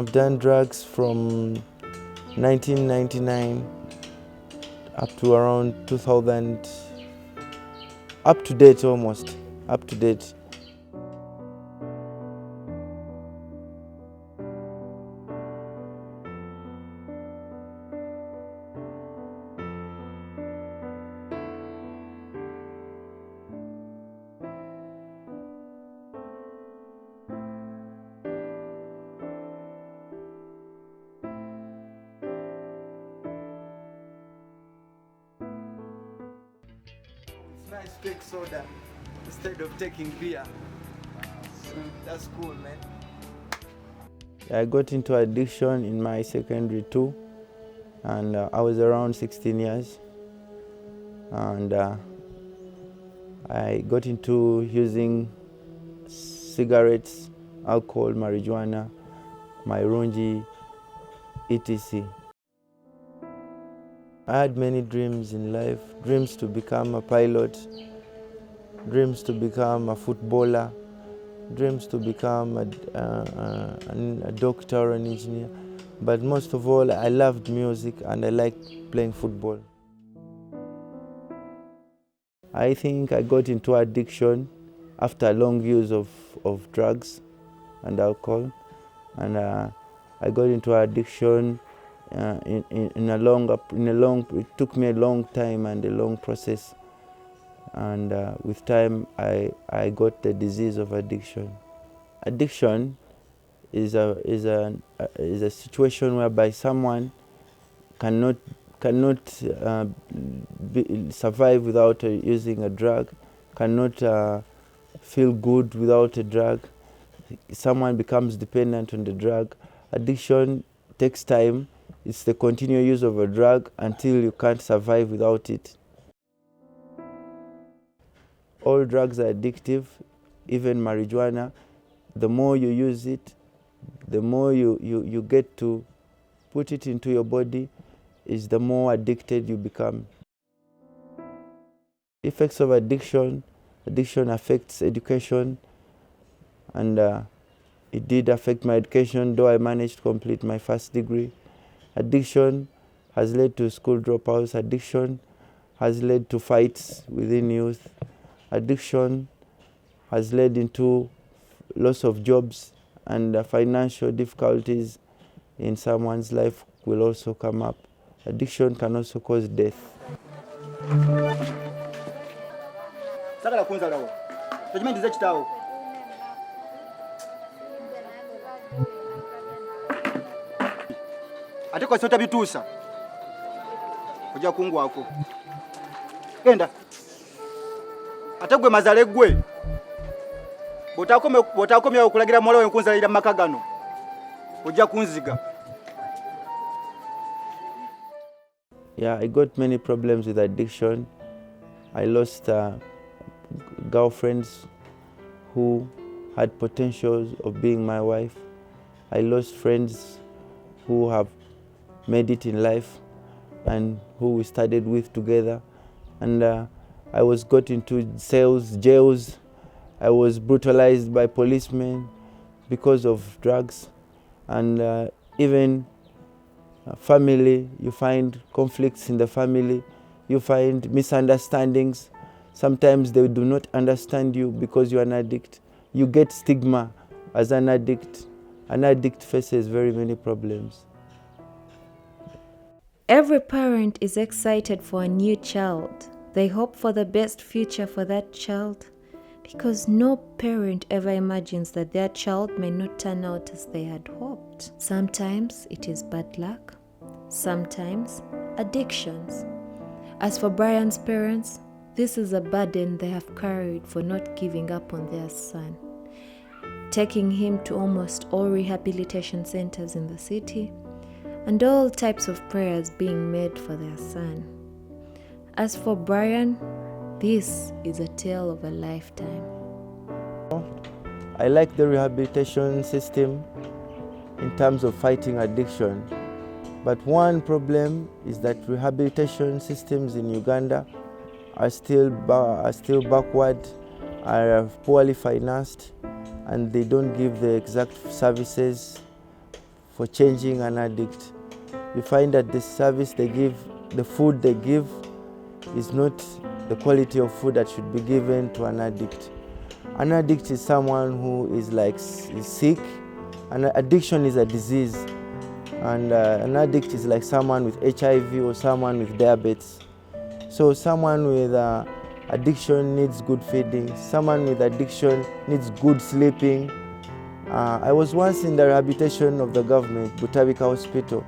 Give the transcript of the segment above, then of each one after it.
I've done drugs from 1999 up to around 2000, up to date almost, up to date. Nice take soda instead of taking beer. So that's cool, man. I got into addiction in my secondary too, and I was around 16 years, and I got into using cigarettes, alcohol, marijuana, mairungi, etc. I had many dreams in life, dreams to become a pilot, dreams to become a footballer, dreams to become a doctor or an engineer. But most of all, I loved music and I liked playing football. I think I got into addiction after long use of drugs and alcohol. And I got into addiction it took me a long time and a long process, and with time I got the disease of addiction. Addiction is a situation whereby someone cannot survive without using a drug, cannot feel good without a drug. Someone becomes dependent on the drug. Addiction takes time. It's the continual use of a drug until you can't survive without it. All drugs are addictive, even marijuana. The more you use it, the more you get to put it into your body, is the more addicted you become. Effects of addiction affects education, and it did affect my education, though I managed to complete my first degree. Addiction has led to school dropouts. Addiction has led to fights within youth. Addiction has led into loss of jobs, and financial difficulties in someone's life will also come up. Addiction can also cause death. Ate kwa sota bitusa kuja kungu wako genda ate gwe mazale gwe botakome okulagira mwala wenkunza ira makagano kuja kunziga. Yeah, I got many problems with addiction. I lost girlfriends who had potentials of being my wife. I lost friends who have made it in life and who we studied with together. And I was got into cells, jails. I was brutalized by policemen because of drugs. And even family, you find conflicts in the family. You find misunderstandings. Sometimes they do not understand you because you're an addict. You get stigma as an addict. An addict faces very many problems. Every parent is excited for a new child. They hope for the best future for that child, because no parent ever imagines that their child may not turn out as they had hoped. Sometimes it is bad luck, sometimes addictions. As for Brian's parents, this is a burden they have carried for not giving up on their son, taking him to almost all rehabilitation centers in the city, and all types of prayers being made for their son. As for Brian, this is a tale of a lifetime. I like the rehabilitation system in terms of fighting addiction. But one problem is that rehabilitation systems in Uganda are still backward, are poorly financed, and they don't give the exact services for changing an addict. You find that the service they give, the food they give, is not the quality of food that should be given to an addict. An addict is someone who is sick. An addiction is a disease, and an addict is like someone with HIV or someone with diabetes. So someone with addiction needs good feeding. Someone with addiction needs good sleeping. I was once in the rehabilitation of the government, Butabika Hospital,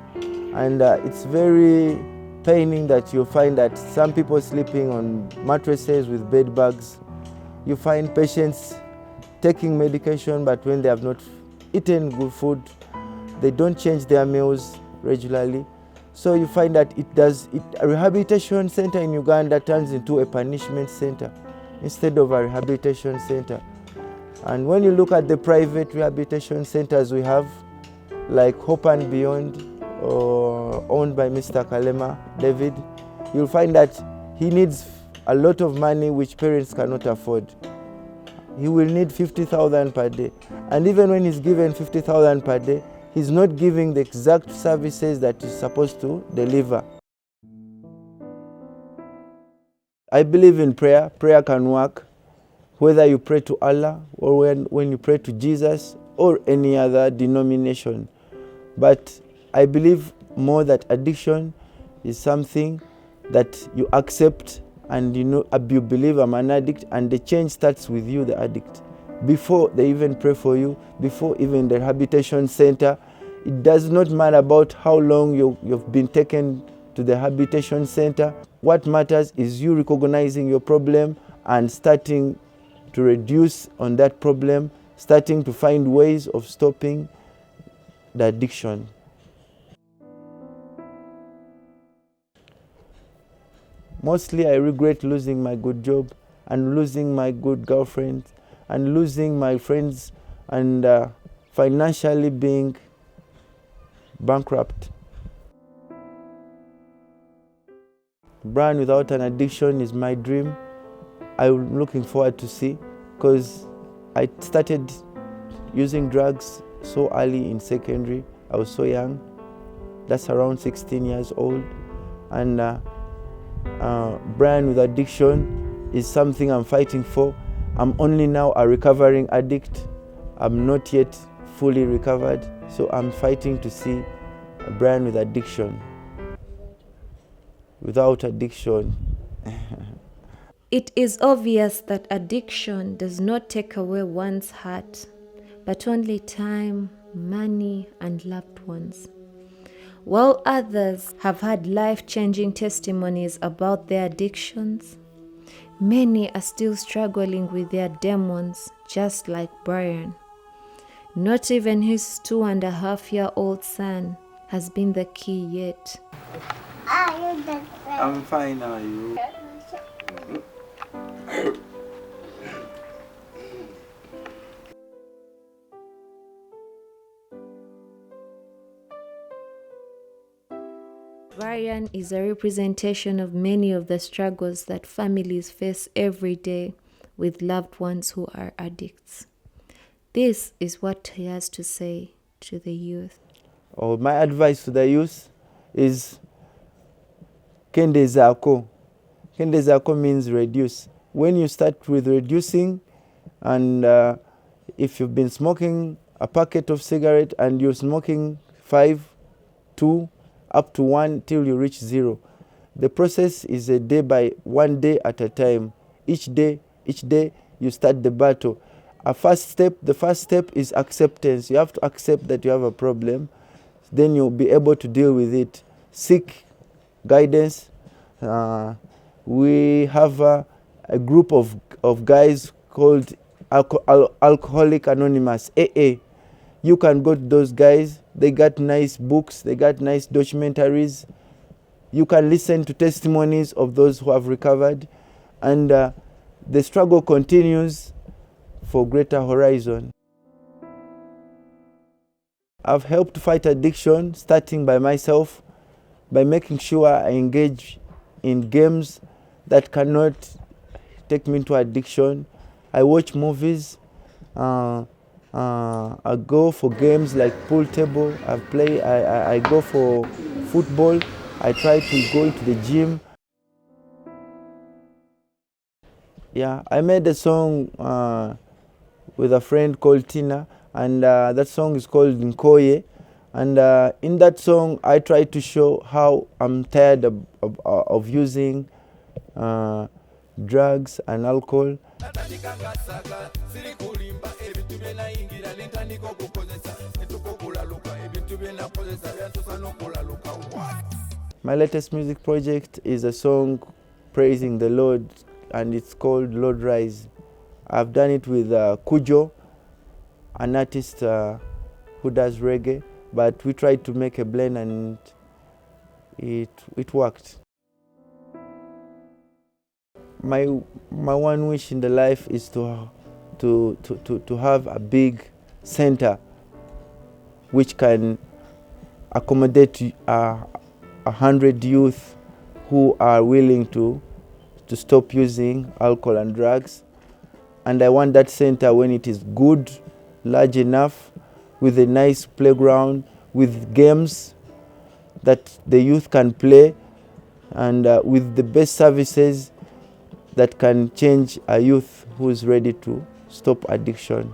and it's very paining that you find that some people sleeping on mattresses with bed bugs. You find patients taking medication, but when they have not eaten good food, they don't change their meals regularly. So you find that a rehabilitation center in Uganda turns into a punishment center instead of a rehabilitation center. And when you look at the private rehabilitation centers we have, like Hope and Beyond, owned by Mr. Kalema David, you'll find that he needs a lot of money which parents cannot afford. He will need 50,000 per day. And even when he's given 50,000 per day, he's not giving the exact services that he's supposed to deliver. I believe in prayer. Prayer can work, whether you pray to Allah or when you pray to Jesus or any other denomination. But I believe more that addiction is something that you accept, and you believe I'm an addict, and the change starts with you, the addict. Before they even pray for you, before even the rehabilitation center, it does not matter about how long you've been taken to the rehabilitation center. What matters is you recognizing your problem and starting to reduce on that problem, starting to find ways of stopping the addiction. Mostly I regret losing my good job and losing my good girlfriend and losing my friends and financially being bankrupt. Brian without an addiction is my dream. I'm looking forward to see, because I started using drugs so early in secondary. I was so young. That's around 16 years old. And Brian with addiction is something I'm fighting for. I'm only now a recovering addict. I'm not yet fully recovered. So I'm fighting to see a Brian with addiction. Without addiction. It is obvious that addiction does not take away one's heart, but only time, money, and loved ones. While others have had life-changing testimonies about their addictions, many are still struggling with their demons, just like Brian. Not even his 2.5-year-old son has been the key yet. I'm fine, how are you? Brian is a representation of many of the struggles that families face every day with loved ones who are addicts. This is what he has to say to the youth. My advice to the youth is Kende Zako. Kende Zako means reduce. When you start with reducing, and if you've been smoking a packet of cigarette and you're smoking 5, 2, up to 1 till you reach 0. The process is a day by 1 day at a time. Each day you start the battle. The first step is acceptance. You have to accept that you have a problem. Then you'll be able to deal with it. Seek guidance. We have a group of guys called Alcoholic Anonymous, AA. You can go to those guys. They got nice books. They got nice documentaries. You can listen to testimonies of those who have recovered. And the struggle continues for greater horizon. I've helped fight addiction, starting by myself, by making sure I engage in games that cannot take me into addiction. I watch movies. I go for games like pool table. I go for football. I try to go to the gym. Yeah, I made a song with a friend called Tina, and that song is called Nkoye. And in that song, I try to show how I'm tired of using drugs and alcohol. My latest music project is a song praising the Lord, and it's called Lord Rise. I've done it with Kujo, an artist who does reggae, but we tried to make a blend and it worked. My one wish in the life is to have a big center which can accommodate 100 youth who are willing to stop using alcohol and drugs. And I want that center, when it is good, large enough, with a nice playground, with games that the youth can play, and with the best services that can change a youth who is ready to stop addiction.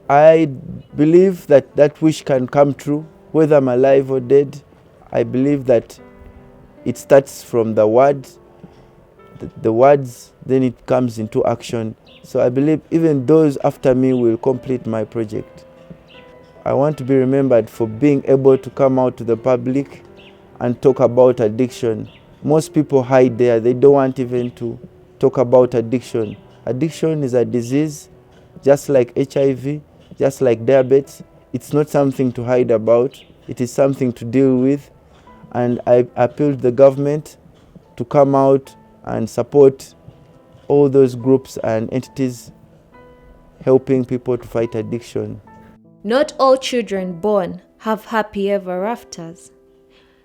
I believe that that wish can come true, whether I'm alive or dead. I believe that it starts from the words, then it comes into action. So I believe even those after me will complete my project. I want to be remembered for being able to come out to the public and talk about addiction. Most people hide there. They don't want even to talk about addiction. Addiction is a disease, just like HIV, just like diabetes. It's not something to hide about. It is something to deal with. And I appeal to the government to come out and support all those groups and entities helping people to fight addiction. Not all children born have happy ever afters.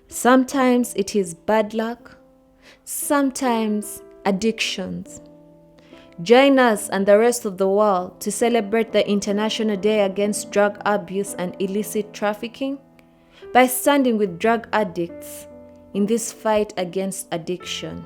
Sometimes it is bad luck, sometimes addictions. Join us and the rest of the world to celebrate the International Day Against Drug Abuse and Illicit Trafficking by standing with drug addicts in this fight against addiction.